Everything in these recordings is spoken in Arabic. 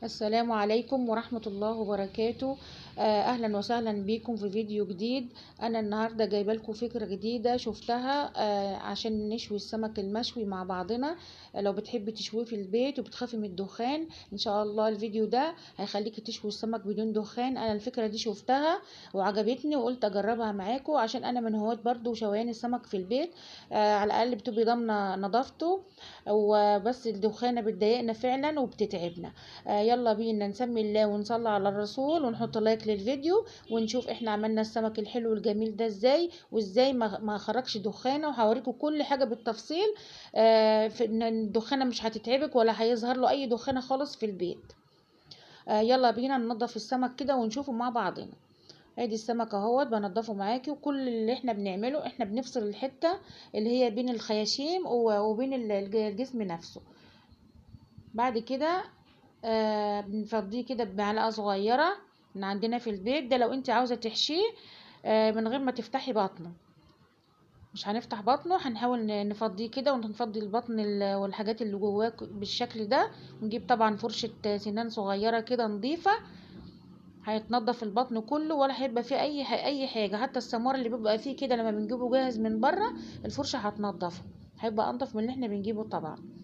السلام عليكم ورحمة الله وبركاته. أهلا وسهلا بكم في فيديو جديد. أنا النهاردة جايبة لكم فكرة جديدة شفتها عشان نشوي السمك المشوي مع بعضنا. لو بتحبي تشويه في البيت وبتخافي من الدخان، إن شاء الله الفيديو ده هيخليكي تشوي السمك بدون دخان. أنا الفكرة دي شفتها وعجبتني وقلت أجربها معاكم، عشان أنا من هواة برضو شويان السمك في البيت. على الأقل بتبقي ضامنة نظافته، وبس الدخانة بتضايقنا فعلا وبتتعبنا. يلا بينا نسمي الله ونصلي على الرسول ونحط لايك للفيديو، ونشوف احنا عملنا السمك الحلو الجميل ده ازاي، وازاي ما خرجش دخانه. وهوريكم كل حاجه بالتفصيل. في ان الدخانه مش هتتعبك ولا هيظهر له اي دخانه خالص في البيت. يلا بينا ننضف السمك كده ونشوفه مع بعضنا. ادي السمك اهوت بنضفه معاكي، وكل اللي احنا بنعمله احنا بنفصل الحته اللي هي بين الخياشيم وبين الجسم نفسه. بعد كده بنفضيه كده بمعلقه صغيره من عندنا في البيت. ده لو انت عاوزه تحشيه من غير ما تفتحي بطنه. مش هنفتح بطنه، هنحاول نفضيه كده ونفضي البطن والحاجات اللي جواه بالشكل ده. ونجيب طبعا فرشه سنان صغيره كده نظيفه، هيتنضف البطن كله ولا هيبقى فيه اي حاجه. حتى السمار اللي بيبقى فيه كده لما بنجيبه جاهز من بره، الفرشه هتنضفه، هيبقى انضف من اللي احنا بنجيبه طبعا.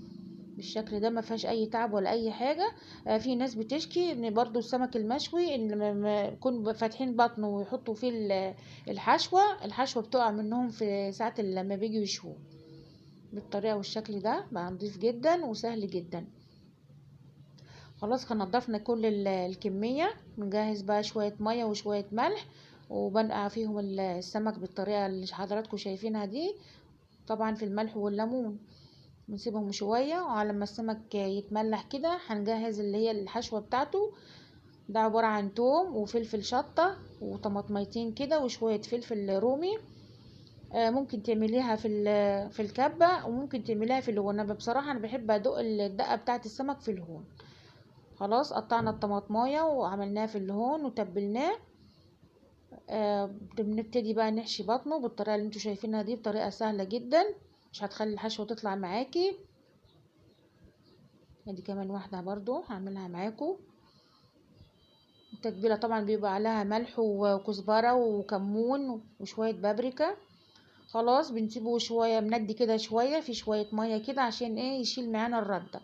بالشكل ده ما فيهاش اي تعب ولا اي حاجه. في ناس بتشكي ان برضو السمك المشوي ان لما يكون فاتحين بطنه ويحطوا فيه الحشوه بتقع منهم في ساعه لما بيجوا يشوه. بالطريقه والشكل ده بقى نضيف جدا وسهل جدا. خلاص نضفنا كل الكميه. نجهز بقى شويه ميه وشويه ملح، وبنقع فيهم السمك بالطريقه اللي حضراتكم شايفينها دي، طبعا في الملح والليمون. بنسيبهم شوية، وعلى ما السمك يتملح كده هنجهز اللي هي الحشوة بتاعته. ده عبارة عن توم وفلفل شطة وطماطميتين كده وشوية فلفل رومي. ممكن تعمليها في الكبة، وممكن تعمليها في الهون. انا بصراحة انا بحب ادوق الدقة بتاعة السمك في الهون. خلاص قطعنا الطماطماية وعملناها في الهون وتبلناه. بنبتدي بقى نحشي بطنه بالطريقة اللي انتوا شايفينها دي، بطريقة سهلة جدا، مش هتخلي الحشوة تطلع معاكي. ادي كمان واحدة برضو هعملها معاكم. التتبيلة طبعا بيبقى عليها ملح وكزبرة وكمون وشوية بابريكا. خلاص بنسيبه شوية مندي كده شوية في شوية مية كده عشان ايه يشيل معانا الردة.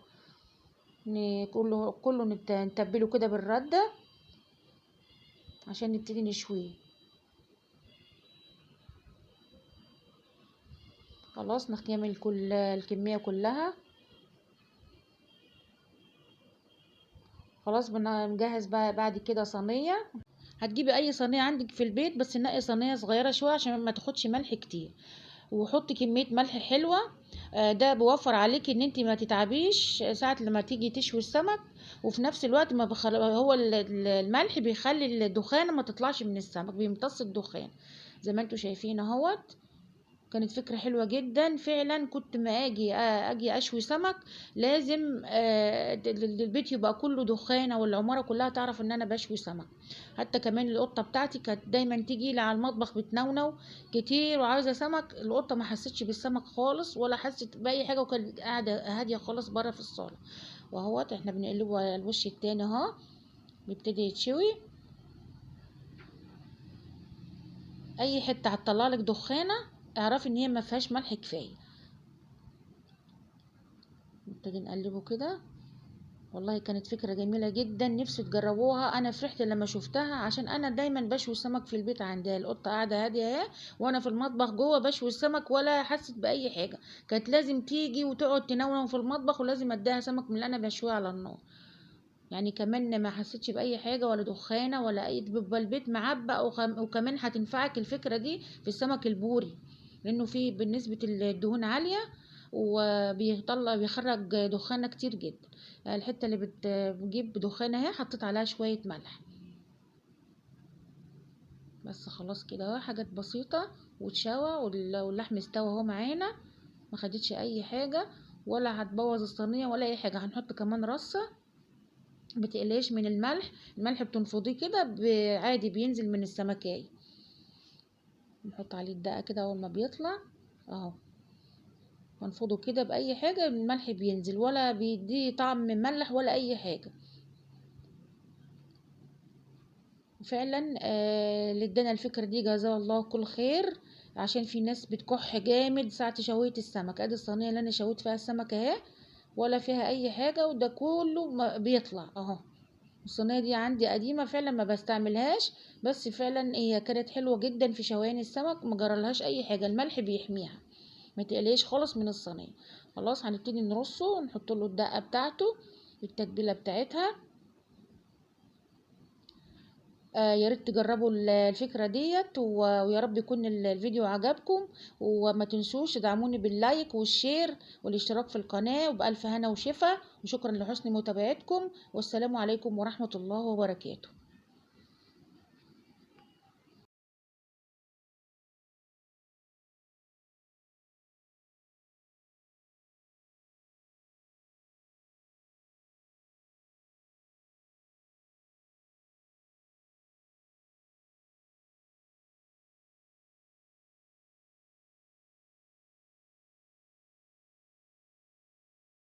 كله نتبله كده بالردة عشان نبتدي نشويه. خلاص نكمل كل الكمية كلها. خلاص بنجهز بقى بعد كده صينية. هتجيبي اي صينية عندك في البيت، بس نقي صينية صغيرة شوية عشان ما تاخدش ملح كتير، وحطي كمية ملح حلوة. ده بيوفر عليكي ان انت ما تتعبيش ساعة لما تيجي تشوي السمك. وفي نفس الوقت ما هو الملح بيخلي الدخان ما تطلعش من السمك، بيمتص الدخان زي ما انتوا شايفين اهوت. كانت فكرة حلوة جدا فعلا. كنت ما اجي اشوي سمك لازم البيت يبقى كله دخانة، والعمارة كلها تعرف ان انا بشوي سمك. حتى كمان القطة بتاعتي كانت دايما تيجي لي على المطبخ بتنونو كتير وعاوزة سمك. القطة ما حسيتش بالسمك خالص ولا حست بأي حاجة، وكانت قاعدة هادية خالص بره في الصالة. وهوت احنا بنقلبه على الوش التاني اهو، بيبتدي يتشوي. اي حتة هتطلعلك دخانة اعرفي ان هي ما فيهاش ملح كفاية. نبتدي نقلبه كده. والله كانت فكرة جميلة جدا، نفسي تجربوها. انا فرحت لما شفتها عشان انا دايما بشوي السمك في البيت عندها. القطة قاعدة هادية اهي، وانا في المطبخ جوه بشوي السمك ولا حست باي حاجة. كانت لازم تيجي وتقعد تنونو في المطبخ، ولازم اديها سمك من اللي انا بشويه على النار. يعني كمان ما حسيتش باي حاجة ولا دخانة ولا اي، بيبقى البيت معبق. وكمان هتنفعك الفكرة دي في السمك البوري، لانه فيه بالنسبة الدهون عالية بيخرج دخانة كتير جدا. الحتة اللي بتجيب دخانة اهي حطيت عليها شوية ملح بس. خلاص كده اهو، حاجات بسيطة وتشوى واللحم استوى اهو معانا، ما خدتش اي حاجة ولا هتبوظ الصينية ولا اي حاجة. هنحط كمان رصة، بتقليش من الملح. الملح بتنفضيه كده عادي بينزل من السمكية. نحط عليه الدقة كده اول ما بيطلع اهو، وانفضه كده باي حاجة. الملح بينزل ولا بيديه طعم مملح ولا اي حاجة. فعلا اللي ادانا الفكرة دي جزاه الله كل خير، عشان في ناس بتكح جامد ساعة شوية السمك. ادي الصينية اللي انا شويت فيها السمك اهي، ولا فيها اي حاجة، وده كله بيطلع اهو. الصينية دي عندي قديمة فعلا ما بستعملهاش، بس فعلا هي كانت حلوة جدا في شويان السمك، ما جرالهاش اي حاجة، الملح بيحميها، ما تقليش خالص من الصينية. خلاص هنبتدي نرصه ونحط له الدقة بتاعته، التتبيلة بتاعتها. يا ريت تجربوا الفكرة ديت ويا رب يكون الفيديو عجبكم، وما تنسوش تدعموني باللايك والشير والاشتراك في القناة، وبألف هنا وشفا، وشكرا لحسن متابعتكم، والسلام عليكم ورحمة الله وبركاته.